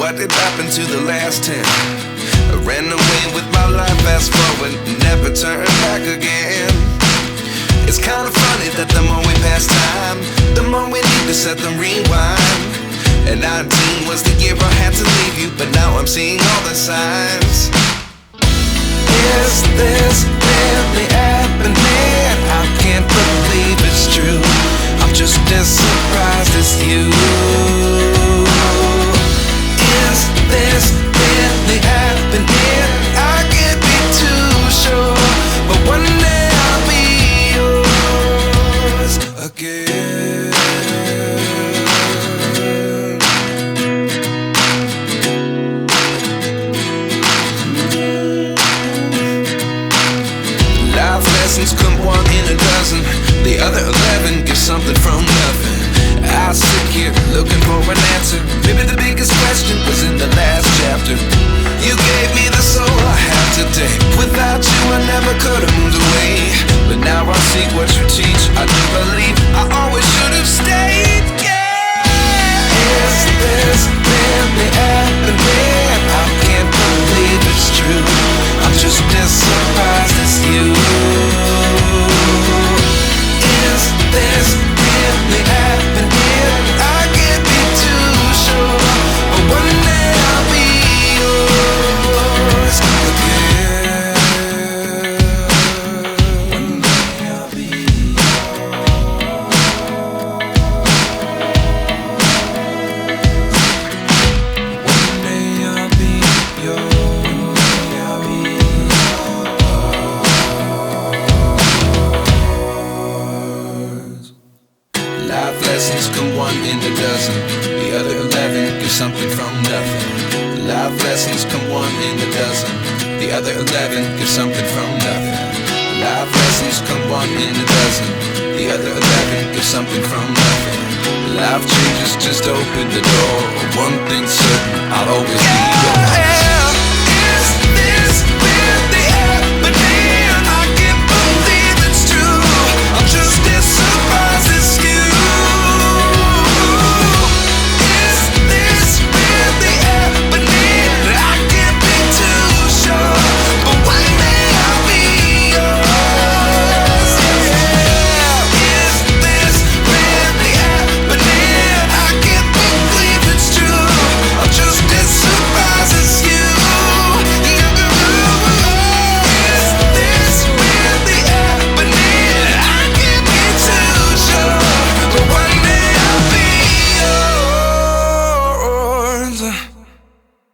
what did happen to the last 10? I ran away with my life, fast forward, never turn back again. It's kind of funny that the more we pass time, the more we need to set them rewind. And 19 was the year I had to leave you, but now I'm seeing all the signs. Is this really happening? I can't believe it's true. I'm just as surprised as you. Is this really happening? I can't be too sure, but one day I'll be yours again. Life lessons come one in a dozen. The other 11 get something from nothing. I sit here looking for an answer. Maybe the biggest question was in the last chapter. You gave me the soul I have today. Without you I never could have moved away. But now I see what you teach. I do believe I always should have stayed. Yeah. Is this really happening? I can't believe it's true. I'm just as surprised as you. Is this really happening? I can't be too sure, but one day I'll be yours again. One day I'll be yours. One day I'll be yours. One day I'll be yours. Life lessons come one in a dozen. The other 11 give something from nothing. Life lessons come one in a dozen. The other 11 give something from nothing. Life lessons come one in a dozen. The other 11 give something from nothing. Life changes just open the door. One thing's certain, I'll always be